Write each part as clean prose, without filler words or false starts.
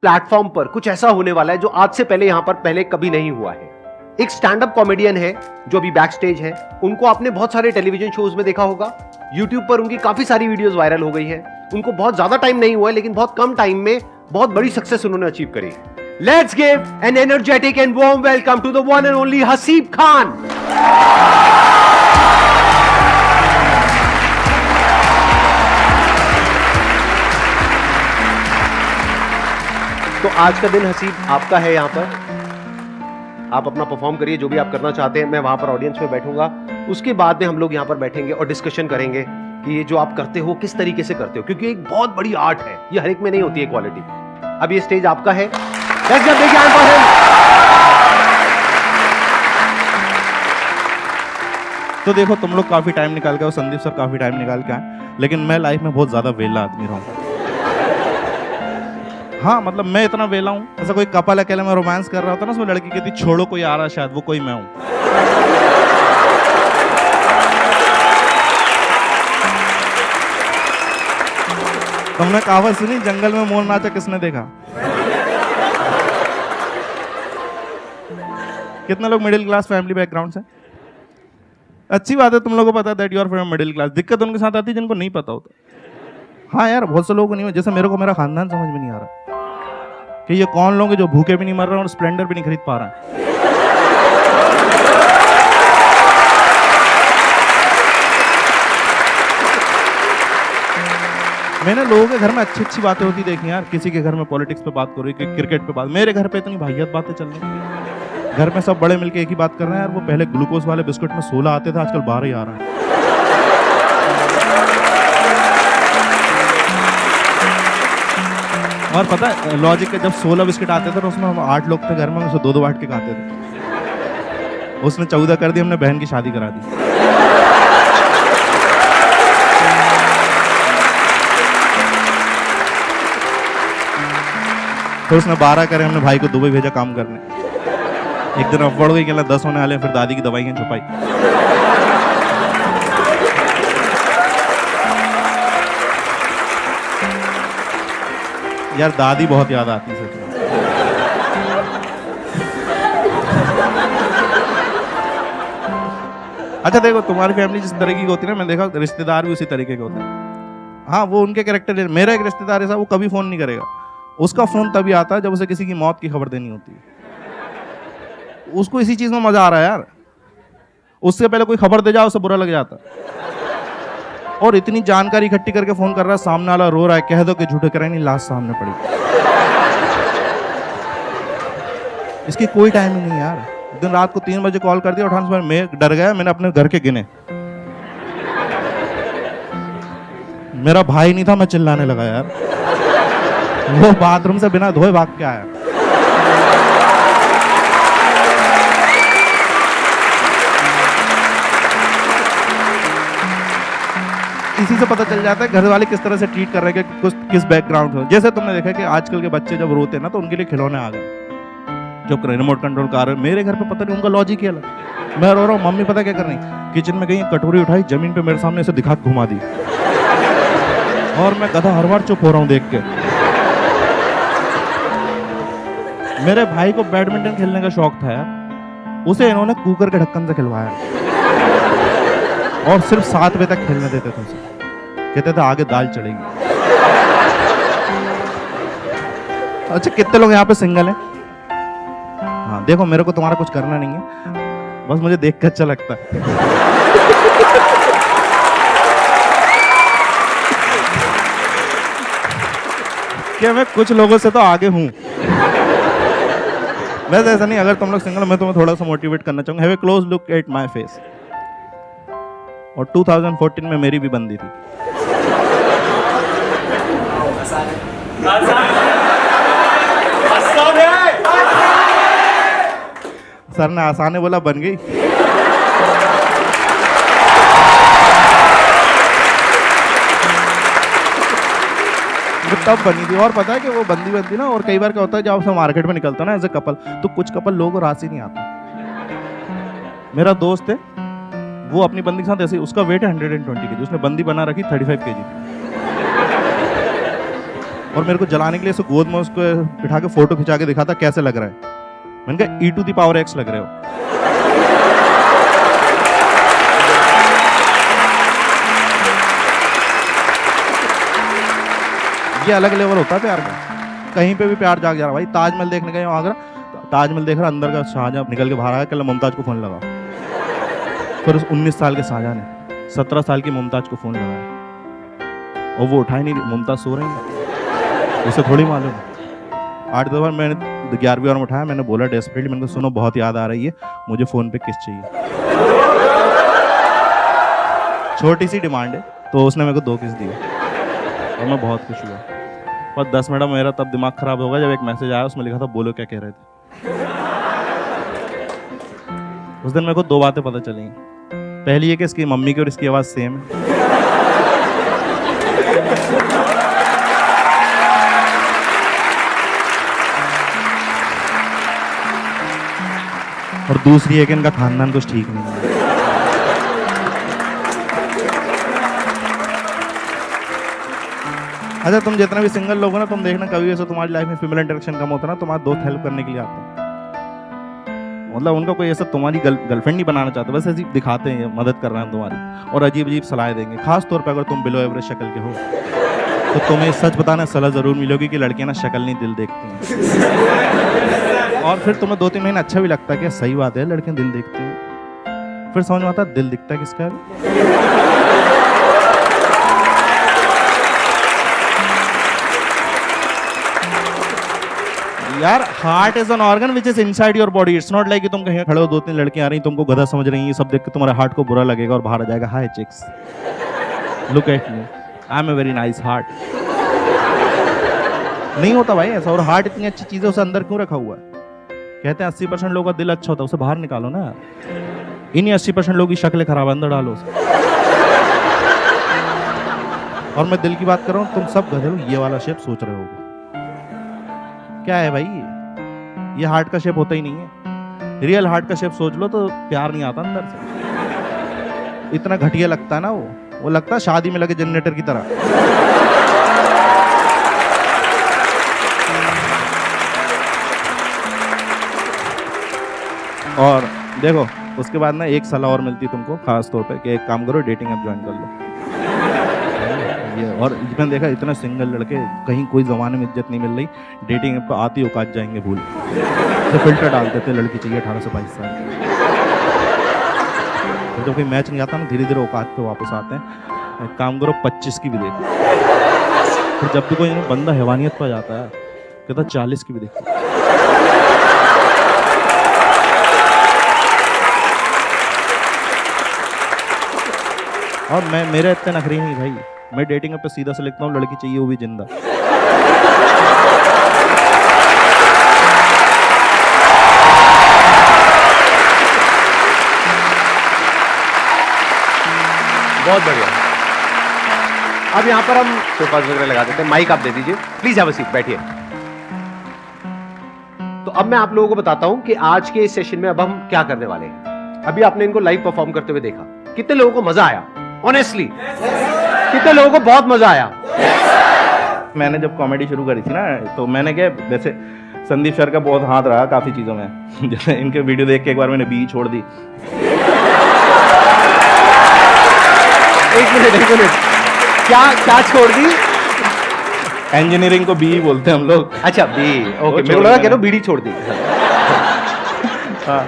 Platform पर कुछ ऐसा होने वाला है जो आज से पहले यहां पर पहले कभी नहीं हुआ है। एक स्टैंड अप कॉमेडियन है जो अभी बैक स्टेज है। उनको आपने बहुत सारे टेलीविजन शोज में देखा होगा। यूट्यूब पर उनकी काफी सारी वीडियोस वायरल हो गई हैं। उनको बहुत ज्यादा टाइम नहीं हुआ है, लेकिन बहुत कम टाइम में बहुत बड़ी सक्सेस उन्होंने अचीव करी है। Let's give an energetic and warm welcome to the one and only Haseeb Khan. तो आज का दिन हसीब आपका है। यहां पर आप अपना परफॉर्म करिए, जो भी आप करना चाहते हैं। मैं वहां पर ऑडियंस में बैठूंगा। उसके बाद में हम लोग यहां पर बैठेंगे और डिस्कशन करेंगे कि ये जो आप करते हो किस तरीके से करते हो, क्योंकि एक बहुत बड़ी आर्ट है, ये हर एक में नहीं होती है क्वालिटी। अब ये स्टेज आपका है। Let's give a big hand for him. तो देखो, तुम लोग काफी टाइम निकाल के और संदीप सर काफी टाइम निकाल के आए, लेकिन मैं लाइफ में बहुत ज्यादा वेला आदमी रहा हूँ। हाँ, मतलब मैं इतना वेला हूँ, ऐसा कोई कपल अकेले में रोमांस कर रहा होता ना, उसमें लड़की कहती छोड़ो कोई आ रहा, शायद वो कोई मैं हूँ। तुमने कहावत सुनी, जंगल में मोर नाचा किसने देखा? कितने लोग मिडिल क्लास फैमिली बैकग्राउंड से? अच्छी बात है, तुम लोगों को पता है that you are from middle class. दिक्कत उनके साथ आती है जिनको नहीं पता होता। हाँ यार, बहुत से लोगों को नहीं, जैसे मेरे को मेरा खानदान समझ में नहीं आ रहा कि ये कौन लोग हैं जो भूखे भी नहीं मर रहे हैं और स्प्लेंडर भी नहीं खरीद पा रहे हैं। मैंने लोगों के घर में अच्छी अच्छी बातें होती देखी यार। किसी के घर में पॉलिटिक्स पे बात करो, क्रिकेट पे बात। मेरे घर पे इतनी भाइयत बातें चल रही। घर में सब बड़े मिलके एक ही बात कर रहे हैं यार, वो पहले ग्लूकोज वाले बिस्कुट में 16 आते थे, आजकल 12 ही आ रहा है। और पता है लॉजिक है, जब 16 बिस्किट आते थे तो उसमें हम 8 लोग थे घर में, उसे 2-2 बांट के खाते थे। उसने 14 कर दी, हमने बहन की शादी करा दी। तो उसने 12 करे, हमने भाई को दुबई भेजा काम करने। एक दिन अब बढ़ गई कि 10 होने वाले, फिर दादी की दवाइयां छुपाई। यार दादी बहुत याद आती है। अच्छा देखो, तुम्हारी फैमिली जिस तरह की होती है ना, मैंने देखा रिश्तेदार भी उसी तरीके के होते हैं। हाँ, वो उनके कैरेक्टर। मेरा एक रिश्तेदार ऐसा, वो कभी फोन नहीं करेगा। उसका फोन तभी आता है जब उसे किसी की मौत की खबर देनी होती है। उसको इसी चीज में मजा आ रहा है यार। उससे पहले कोई खबर दे जाओ उसे बुरा लग जाता। और इतनी जानकारी इकट्ठी करके फोन कर रहा है, सामने वाला रो रहा है, कह दो कि झूठे करे नहीं, लाश सामने पड़ी। इसकी कोई टाइम ही नहीं यार। दिन रात को 3 बजे कॉल कर दिया, उठाने से मैं डर गया। मैंने अपने घर के गिने, मेरा भाई नहीं था, मैं चिल्लाने लगा यार। वो बाथरूम से बिना धोए भाग के आया। इसी से पता चल जाता है घर वाले किस तरह से ट्रीट कर रहे हैं कि किस बैकग्राउंड से। जैसे तुमने देखा कि आजकल के बच्चे जब रोते हैं ना, तो उनके लिए खिलौने आ गए, जो रिमोट कंट्रोल कार है। मेरे घर पे पता नहीं, उनका लॉजिक ही अलग। मैं रो रहा हूँ, मम्मी पता क्या कर रही, किचन में गई, कटोरी उठाई, जमीन पे मेरे सामने ऐसे दिखा घुमा दी। और मैं गधा हर बार चुप हो रहा हूँ देख के। मेरे भाई को बैडमिंटन खेलने का शौक था यार, उसे इन्होंने कुकर के ढक्कन से खिलवाया और सिर्फ 7 बजे तक खेलने देते थे उसे। कहते थे आगे दाल चढ़ेगी। अच्छा, कितने लोग यहाँ पे सिंगल हैं? हाँ देखो, मेरे को तुम्हारा कुछ करना नहीं है, बस मुझे देख के अच्छा लगता है। क्या मैं कुछ लोगों से तो आगे हूँ। वैसे ऐसा नहीं, अगर तुम लोग सिंगल, मैं तुम्हें थोड़ा सा मोटिवेट करना चाहूंगा। Have a close look at my face. और 2014 में मेरी भी बंदी थी। सर ने आसान है बोला, बन गई। तब बनी थी। और पता है कि वो बंदी ना, और कई बार क्या होता है, जब आप मार्केट में निकलता ना एज ए कपल, तो कुछ कपल लोगों को रास ही नहीं आता। मेरा दोस्त है, वो अपनी बंदी के साथ ऐसे, उसका वेट है 120 kg, उसने बंदी बना रखी 35 kg। और मेरे को जलाने के लिए ऐसे गोद में उसको बिठा के फोटो खिंचा के दिखाता कैसे लग रहा है। मैंने कहा e⁻x लग रहे हो। ये अलग लेवल होता है प्यार का। कहीं पे भी प्यार जाग जा रहा भाई। ताजमहल देखने गए आगरा, ताजमहल देख रहा, अंदर का शाहजहां निकल के बाहर आया, कल मुमताज को फोन लगा। फिर उस 19 साल के शाहजहां ने 17 साल की मुमताज को फोन लगाया और वो उठाई नहीं, मुमताज सो रही है, उसे थोड़ी मालूम। 8 दफा मैंने 11वीं बार में उठाया, मैंने बोला डेस्परेटली, मैंने कहा सुनो बहुत याद आ रही है, मुझे फोन पे किस चाहिए। छोटी सी डिमांड है, तो उसने मेरे को 2 किस दिए और मैं बहुत खुश हुआ। पर 10 मिनट मेरा तब दिमाग खराब होगा जब एक मैसेज आया, उसमें लिखा था बोलो क्या कह रहे थे। उस दिन मेरे को 2 बातें पता चली। पहली ये कि इसकी मम्मी की और इसकी आवाज सेम है, और दूसरी है कि इनका खानदान कुछ ठीक नहीं है। अच्छा, तुम जितना भी सिंगल लोग हो ना, तुम देखना कभी ऐसा तुम्हारी लाइफ में फीमेल इंटरेक्शन कम होता है ना, तुम्हारे दोस्त हेल्प करने के लिए आते हैं। मतलब उनका कोई ऐसा तुम्हारी गर्लफ्रेंड नहीं बनाना चाहते, बस ऐसी दिखाते हैं मदद कर रहे हैं तुम्हारी, और अजीब अजीब सलाह देंगे। खास तौर पे अगर तुम बिलो एवरेज शक्ल के हो तो तुम्हें सच बताना सलाह जरूर मिलेगी कि लड़कियां ना शक्ल नहीं दिल देखती हैं। और फिर तुम्हें 2-3 महीने अच्छा भी लगता है कि सही बात है लड़कियां दिल देखती हैं। फिर समझ में आता है दिल दिखता है किसका है। यार heart is an organ which is inside your body. It's not like कि तुम कहीं खड़े हो, 2-3 लड़कियां आ रही, तुमको गधा समझ रही हैं, ये सब देख के तुम्हारे हार्ट को बुरा लगेगा और बाहर आ जाएगा, hi chicks look at me, I am a very nice heart. नहीं होता भाई ऐसा। और हार्ट इतनी अच्छी चीज है, उसे अंदर क्यों रखा हुआ है? कहते हैं 80% लोगों का दिल अच्छा होता है, उसे बाहर निकालो ना। इन्हीं 80% लोगों की शक्ल खराब, अंदर डालो उसे। और मैं दिल की बात कर रहा हूँ, तुम सब गधे लोग ये वाला शेप सोच रहे होगे। क्या है भाई, ये हार्ट का शेप होता ही नहीं है। रियल हार्ट का शेप सोच लो तो प्यार नहीं आता अंदर से। इतना घटिया लगता है ना वो लगता है शादी में लगे जनरेटर की तरह। और देखो उसके बाद ना एक सलाह और मिलती तुमको खास तौर पे कि एक काम करो, डेटिंग ऐप ज्वाइन कर लो। ये और मैंने देखा इतना सिंगल लड़के, कहीं कोई जमाने में इज्जत नहीं मिल रही, डेटिंग ऐप पर आती औकात जाएंगे भूल, तो फिल्टर डालते थे लड़की चाहिए 18 से 22 साल। तो जब कोई मैच नहीं आता ना, धीरे धीरे औकात पे वापस आते हैं। एक काम करो 25 की भी देखो, फिर जब भी कोई बंदा हैवानियत पर जाता है कहता 40 की भी देखो। और मेरे इतने नखरी नहीं भाई, मैं डेटिंग ऐप पे सीधा से लिखता हूँ लड़की चाहिए वो भी जिंदा। बहुत बढ़िया। अब यहाँ पर हम सोफाज वगैरह लगा देते हैं। माइक आप दे दीजिए, प्लीज हैव अ सीट, बैठिए। तो अब मैं आप लोगों को बताता हूं कि आज के इस सेशन में अब हम क्या करने वाले हैं। अभी आपने इनको लाइव परफॉर्म करते हुए देखा, कितने लोगों को मजा आया? ऑनेस्टली कितने लोगों को बहुत मजा आया? मैंने जब कॉमेडी शुरू करी थी ना, तो मैंने क्या, वैसे संदीप सर का बहुत हाथ रहा काफी चीजों में। जैसे इनके वीडियो देख के एक बार मैंने बी छोड़ दी। एक मिनट, क्या छोड़ दी? इंजीनियरिंग को बी बोलते हैं हम लोग। अच्छा बी, ओके। मेरे को लगा कह रहा बीड़ी छोड़ दी। हाँ,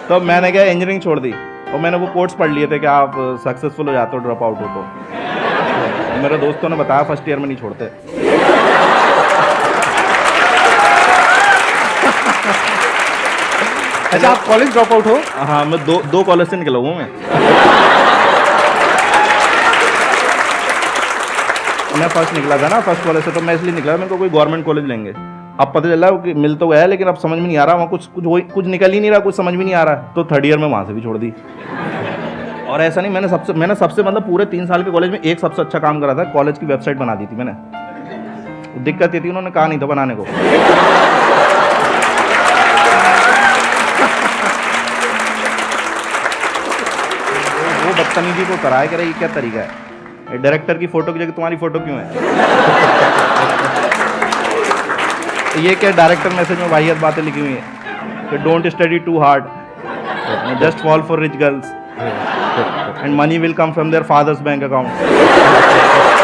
तो मैंने क्या इंजीनियरिंग छोड़ दी और मैंने वो कोट्स पढ़ लिए थे कि आप सक्सेसफुल हो जाते हो ड्रॉप आउट हो तो मेरे दोस्तों ने बताया फर्स्ट ईयर में नहीं छोड़ते। अच्छा, आप कॉलेज ड्रॉप आउट हो? हाँ, मैं दो कॉलेज से निकला हूँ मैं फर्स्ट निकला था ना, फर्स्ट कॉलेज से, तो मैं इसलिए निकला मेरे को कोई गवर्नमेंट कॉलेज लेंगे। अब पता चल रहा है कि मिल तो गया है लेकिन अब समझ में नहीं आ रहा, वहाँ कुछ निकल ही नहीं रहा, कुछ समझ में नहीं आ रहा, तो थर्ड ईयर में वहाँ से भी छोड़ दी। और ऐसा नहीं, मैंने सबसे मतलब पूरे 3 साल के कॉलेज में एक सबसे अच्छा काम करा था, कॉलेज की वेबसाइट बना दी थी मैंने। दिक्कत ये थी उन्होंने कहा नहीं था बनाने को। वो बदतमीजी को कराए करे, ये क्या तरीका है? डायरेक्टर की फोटो की जगह तुम्हारी फोटो क्यों है? ये क्या डायरेक्टर मैसेज में वाहियात बातें लिखी हुई है कि don't study too hard, just fall for rich girls and money will come from their father's bank account.